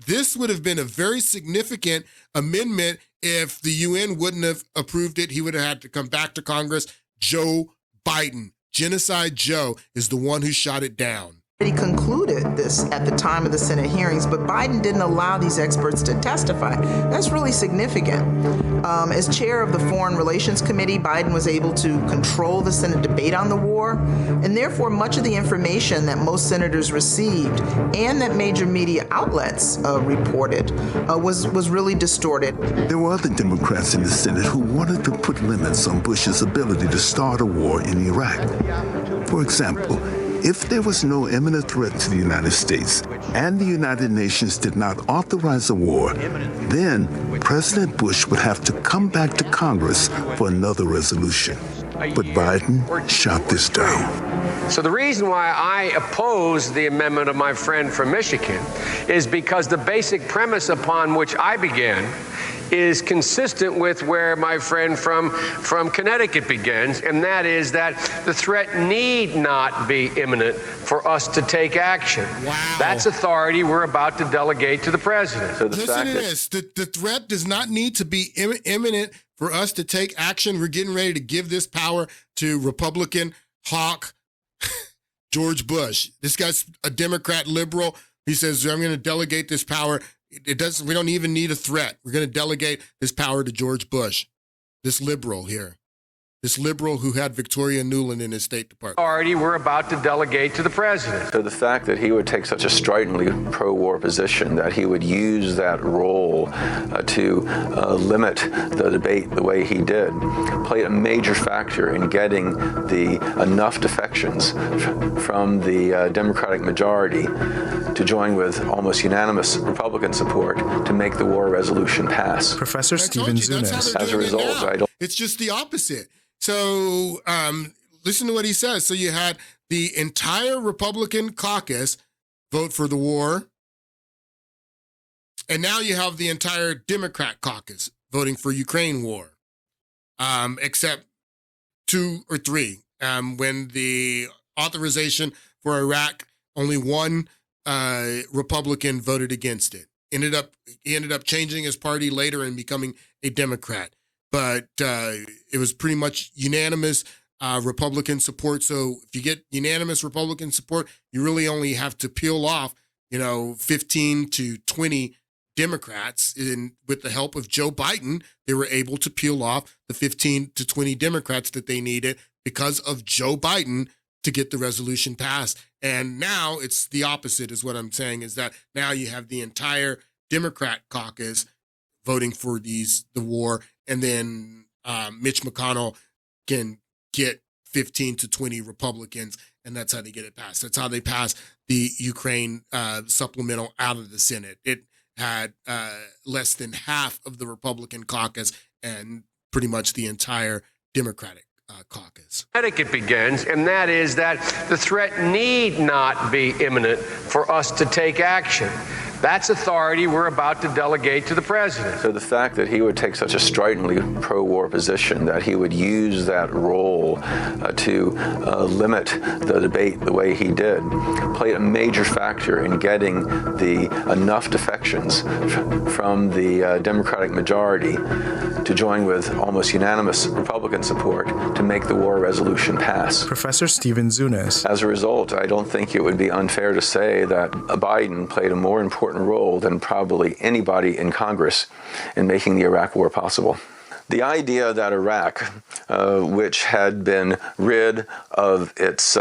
this would have been a very significant amendment if the UN wouldn't have approved it. He would have had to come back to Congress. Joe Biden, Genocide Joe, is the one who shot it down. He concluded this at the time of the Senate hearings, but Biden didn't allow these experts to testify. That's really significant. As chair of the Foreign Relations Committee, Biden was able to control the Senate debate on the war, and therefore much of the information that most senators received and that major media outlets reported was really distorted. There were other Democrats in the Senate who wanted to put limits on Bush's ability to start a war in Iraq. For example, if there was no imminent threat to the United States and the United Nations did not authorize a war, then President Bush would have to come back to Congress for another resolution. But Biden shot this down. So the reason why I oppose the amendment of my friend from Michigan is because the basic premise upon which I began is consistent with where my friend from Connecticut begins, and that is that the threat need not be imminent for us to take action. Wow. That's authority we're about to delegate to the president. So Listen to this. The threat does not need to be imminent for us to take action. We're getting ready to give this power to Republican hawk George Bush. This guy's a Democrat liberal. He says, I'm going to delegate this power. We don't even need a threat. We're going to delegate this power to George Bush, this liberal here, this liberal who had Victoria Nuland in his State Department. Authority we're about to delegate to the president. So the fact that he would take such a stridently pro-war position, that he would use that role to limit the debate the way he did, played a major factor in getting enough defections from the Democratic majority to join with almost unanimous Republican support to make the war resolution pass. Professor Steven Zunis. As a result, it's just the opposite. So listen to what he says. So you had the entire Republican caucus vote for the war, and now you have the entire Democrat caucus voting for Ukraine war, except 2 or 3. When the authorization for Iraq, only one Republican voted against it. He ended up changing his party later and becoming a Democrat. But it was pretty much unanimous Republican support. So if you get unanimous Republican support, you really only have to peel off, 15 to 20 Democrats. And with the help of Joe Biden, they were able to peel off the 15 to 20 Democrats that they needed because of Joe Biden to get the resolution passed. And now it's the opposite is what I'm saying, is that now you have the entire Democrat caucus voting for the war, and then Mitch McConnell can get 15 to 20 Republicans, and that's how they get it passed. That's how they pass the Ukraine supplemental out of the Senate. It had less than half of the Republican caucus and pretty much the entire Democratic caucus. Connecticut begins, and that is that the threat need not be imminent for us to take action. That's authority we're about to delegate to the president. So the fact that he would take such a stridently pro-war position, that he would use that role to limit the debate the way he did, played a major factor in getting enough defections from the Democratic majority to join with almost unanimous Republican support to make the war resolution pass. Professor Steven Zunis. As a result, I don't think it would be unfair to say that Biden played a more important role than probably anybody in Congress in making the Iraq war possible. The idea that Iraq, which had been rid of its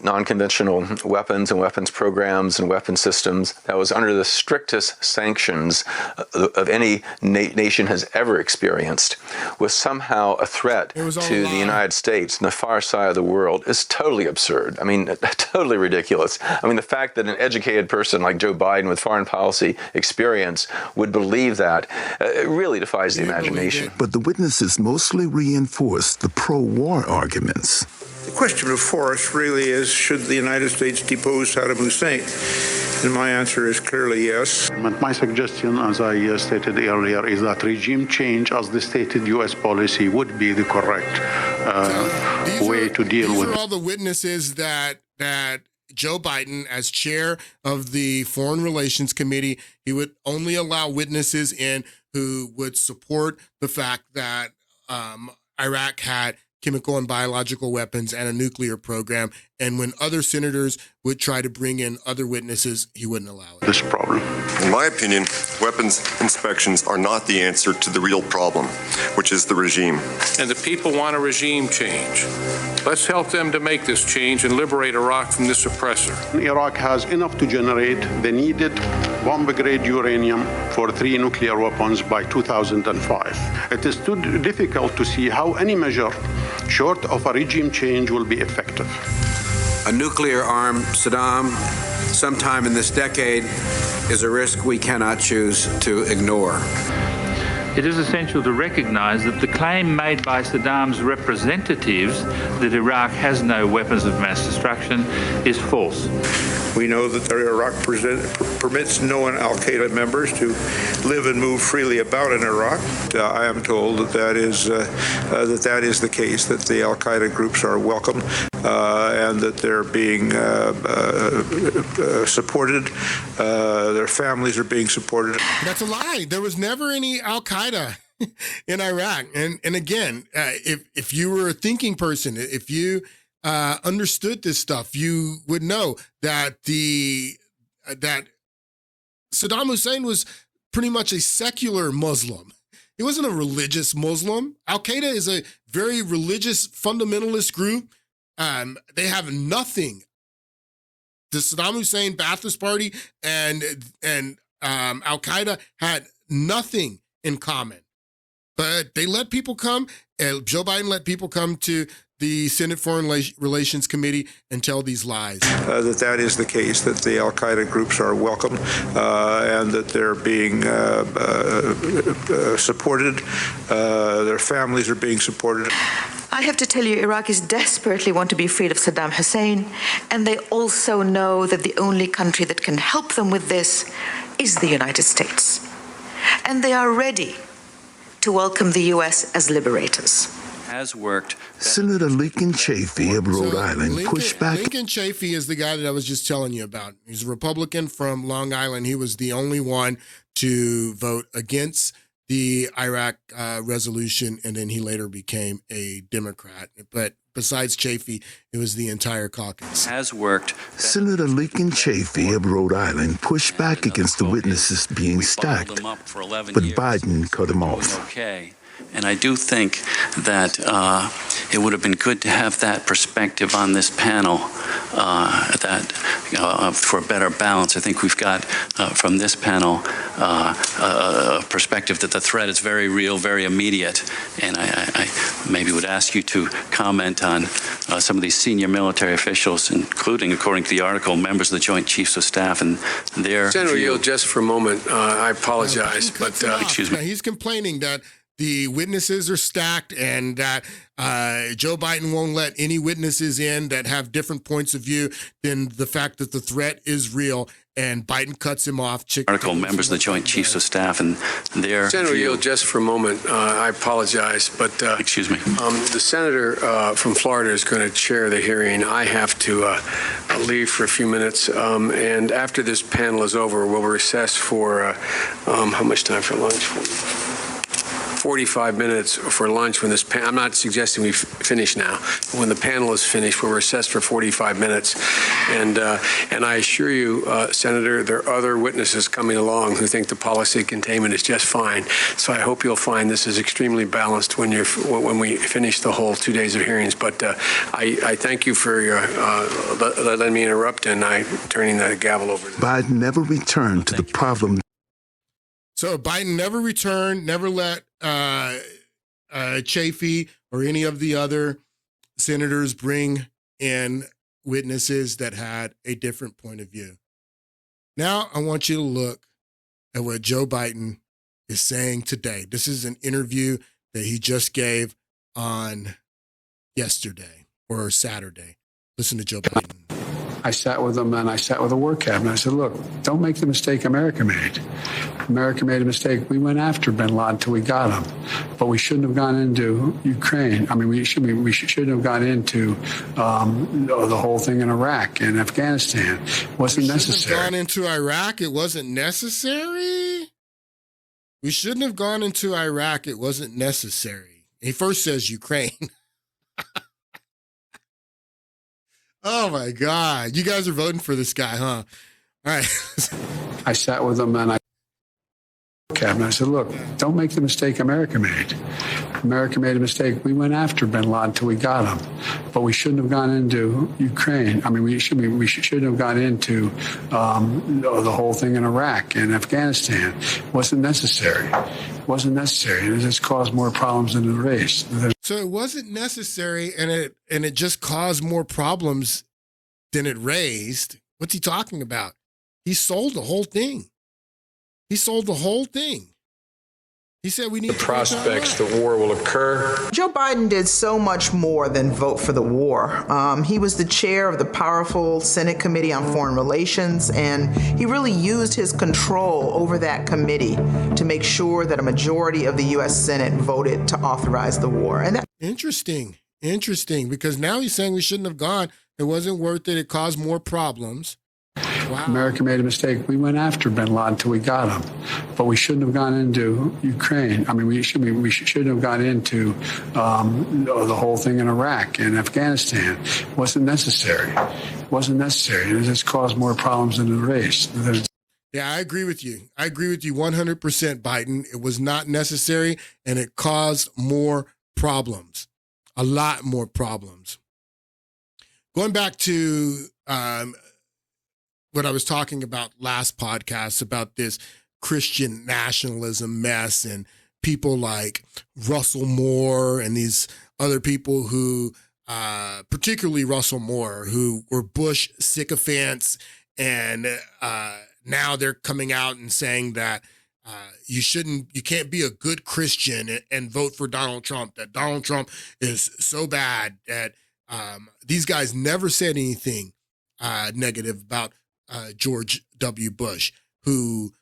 non-conventional weapons and weapons programs and weapon systems, that was under the strictest sanctions of any nation has ever experienced, was somehow a threat to the United States and the far side of the world is totally absurd. I mean, totally ridiculous. I mean, the fact that an educated person like Joe Biden with foreign policy experience would believe that, it really defies the imagination. But the witnesses mostly reinforced the pro-war arguments. The question before us really is, should the United States depose Saddam Hussein? And my answer is clearly yes. My suggestion, as I stated earlier, is that regime change, as the stated U.S. policy, would be the correct way to deal with it. These are all the witnesses that Joe Biden, as chair of the Foreign Relations Committee, he would only allow witnesses in who would support the fact that Iraq had chemical and biological weapons and a nuclear program. And when other senators would try to bring in other witnesses, he wouldn't allow it. This problem. In my opinion, weapons inspections are not the answer to the real problem, which is the regime. And the people want a regime change. Let's help them to make this change and liberate Iraq from this oppressor. Iraq has enough to generate the needed bomb-grade uranium for 3 nuclear weapons by 2005. It is too difficult to see how any measure short of a regime change will be effective. A nuclear-armed Saddam sometime in this decade is a risk we cannot choose to ignore. It is essential to recognize that the claim made by Saddam's representatives that Iraq has no weapons of mass destruction is false. We know that Iraq permits known al-Qaeda members to live and move freely about in Iraq. I am told that that is the case, that the al-Qaeda groups are welcome and that they're being supported. Their families are being supported. That's a lie. There was never any al-Qaeda in Iraq. And again, if you were a thinking person, if you understood this stuff, you would know that that Saddam Hussein was pretty much a secular Muslim. He wasn't a religious Muslim. Al-Qaeda is a very religious fundamentalist group. They have nothing. The Saddam Hussein Ba'athist Party and Al-Qaeda had nothing in common. But they let people come, and Joe Biden let people come to the Senate Foreign Relations Committee and tell these lies. That is the case, that the al-Qaeda groups are welcome and that they're being supported. Their families are being supported. I have to tell you, Iraqis desperately want to be freed of Saddam Hussein, and they also know that the only country that can help them with this is the United States. And they are ready to welcome the U.S. as liberators. Has worked. Senator Lincoln Chafee of Rhode Island pushed back. Lincoln Chafee is the guy that I was just telling you about. He's a Republican from Long Island. He was the only one to vote against the Iraq resolution, and then he later became a Democrat. But besides Chafee, it was the entire caucus. Has worked. Senator Lincoln Chafee of Rhode Island pushed back against the witnesses being stacked, but Biden cut him off. Okay. And I do think that it would have been good to have that perspective on this panel, for a better balance. I think we've got from this panel a perspective that the threat is very real, very immediate. And I maybe would ask you to comment on some of these senior military officials, including, according to the article, members of the Joint Chiefs of Staff and their Senator view. Yield, just for a moment, I apologize, but excuse me. Now, he's complaining that the witnesses are stacked and that Joe Biden won't let any witnesses in that have different points of view than the fact that the threat is real, and Biden cuts him off. Article, members of the Joint Chiefs of Staff and their Senator view. Yield, just for a moment, I apologize, but excuse me. The senator from Florida is going to chair the hearing. I have to leave for a few minutes, and after this panel is over, we'll recess for how much time for lunch? 45 minutes for lunch when this panel, I'm not suggesting we finish now. When the panel is finished, we'll recess for 45 minutes. And I assure you, Senator, there are other witnesses coming along who think the policy of containment is just fine. So I hope you'll find this is extremely balanced when we finish the whole 2 days of hearings. But I thank you for letting me interrupt and turning the gavel over. Biden never returned to the problem. So Biden never returned, never let Chafee or any of the other senators bring in witnesses that had a different point of view. Now I want you to look at what Joe Biden is saying today. This is an interview that he just gave on yesterday or Saturday. Listen to Joe Biden. I sat with them and I sat with the war cabinet. I said, look, don't make the mistake America made. America made a mistake. We went after bin Laden until we got him, but we shouldn't have gone into Ukraine. I mean, we shouldn't have gone into the whole thing in Iraq and Afghanistan. It wasn't necessary. Gone into Iraq. It wasn't necessary. We shouldn't have gone into Iraq. It wasn't necessary. He first says Ukraine. Oh my God. You guys are voting for this guy, huh? All right. I sat with them and I cabinet. I said, look, don't make the mistake America made. America made a mistake. We went after bin Laden until we got him, but we shouldn't have gone into Ukraine. I mean, we shouldn't have gone into the whole thing in Iraq and Afghanistan. It wasn't necessary. It wasn't necessary. It just caused more problems than it raised. So it wasn't necessary, and it just caused more problems than it raised. What's he talking about? He sold the whole thing. He sold the whole thing. He said we need the prospects that war will occur. Joe Biden did so much more than vote for the war. He was the chair of the powerful Senate Committee on Foreign Relations, and he really used his control over that committee to make sure that a majority of the U.S. Senate voted to authorize the war. And that interesting, because now he's saying we shouldn't have gone. It wasn't worth it. It caused more problems. Wow. America made a mistake. We went after bin Laden until we got him, but we shouldn't have gone into Ukraine. I mean, we shouldn't have gone into the whole thing in Iraq and Afghanistan. It wasn't necessary. It wasn't necessary. It just caused more problems than it raised. Yeah, I agree with you. I agree with you 100%, Biden. It was not necessary, and it caused more problems, a lot more problems. Going back to what I was talking about last podcast about this Christian nationalism mess and people like Russell Moore and these other people who, particularly Russell Moore, who were Bush sycophants, and now they're coming out and saying that you can't be a good Christian and vote for Donald Trump, that Donald Trump is so bad that these guys never said anything negative about George W. Bush, who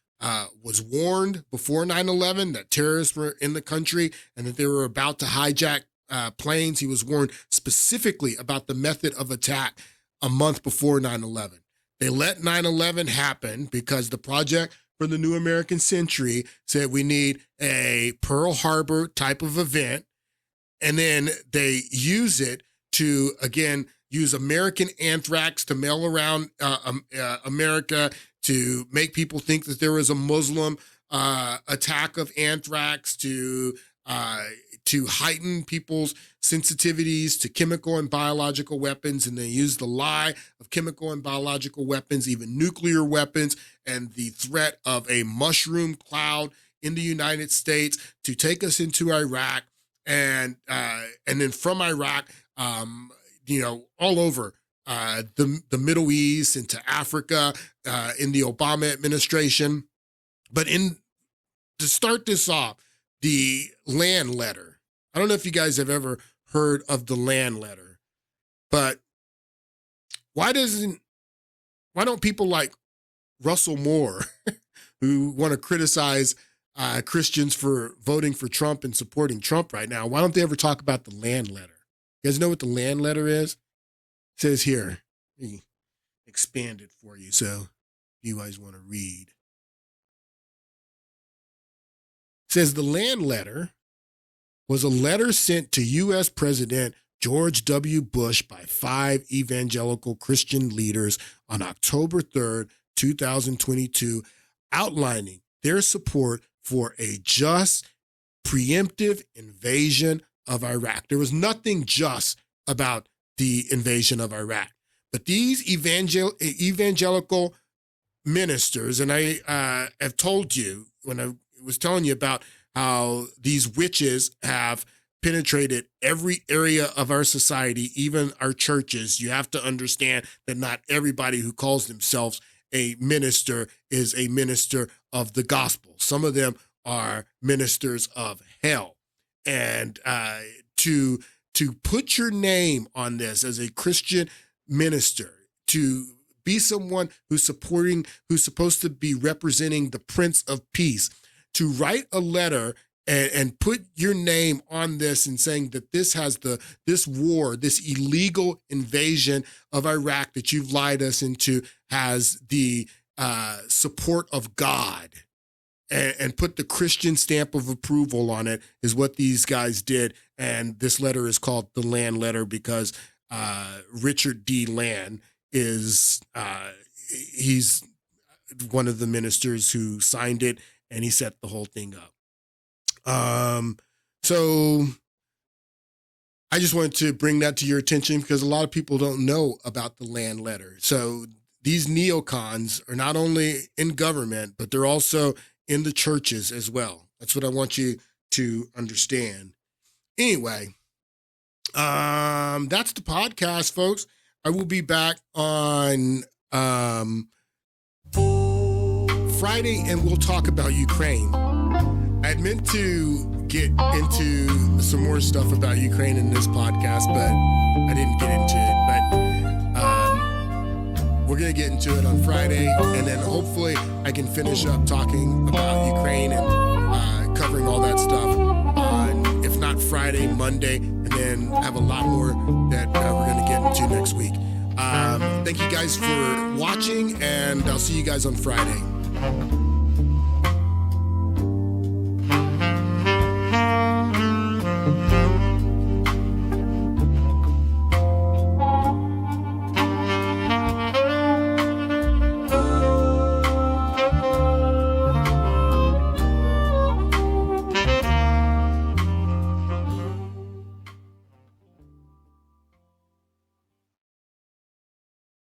was warned before 9/11 that terrorists were in the country and that they were about to hijack planes. He was warned specifically about the method of attack a month before 9/11. They let 9/11 happen because the Project for the New American Century said we need a Pearl Harbor type of event, and then they use it to, again, use American anthrax to mail around America to make people think that there was a Muslim attack of anthrax, to heighten people's sensitivities to chemical and biological weapons. And they use the lie of chemical and biological weapons, even nuclear weapons, and the threat of a mushroom cloud in the United States to take us into Iraq, and then from Iraq, all over the Middle East, into Africa, in the Obama administration. But to start this off, the land letter. I don't know if you guys have ever heard of the land letter, but why don't people like Russell Moore, who want to criticize Christians for voting for Trump and supporting Trump right now, why don't they ever talk about the land letter? You guys know what the land letter is? It says here, let me expand it for you so you guys want to read. It says the land letter was a letter sent to U.S. President George W. Bush by 5 evangelical Christian leaders on October 3rd, 2022, outlining their support for a just, preemptive invasion of Iraq. There was nothing just about the invasion of Iraq. But these evangelical ministers, and I have told you when I was telling you about how these witches have penetrated every area of our society, even our churches. You have to understand that not everybody who calls themselves a minister is a minister of the gospel. Some of them are ministers of hell. And to put your name on this as a Christian minister, to be someone who's supposed to be representing the Prince of Peace, to write a letter and put your name on this and saying that this has this war, this illegal invasion of Iraq that you've lied us into, has the support of God, and put the Christian stamp of approval on it, is what these guys did. And this letter is called the Land Letter because Richard D. Land is he's one of the ministers who signed it, and he set the whole thing up. So I just wanted to bring that to your attention because a lot of people don't know about the Land Letter. So these neocons are not only in government, but they're also in the churches as well. That's what I want you to understand. Anyway, that's the podcast, folks. I will be back on Friday, and we'll talk about Ukraine. I had meant to get into some more stuff about Ukraine in this podcast, but I didn't get into it. But we're going to get into it on Friday, and then hopefully I can finish up talking about Ukraine and covering all that stuff on, if not Friday, Monday, and then have a lot more that we're going to get into next week. Thank you guys for watching, and I'll see you guys on Friday.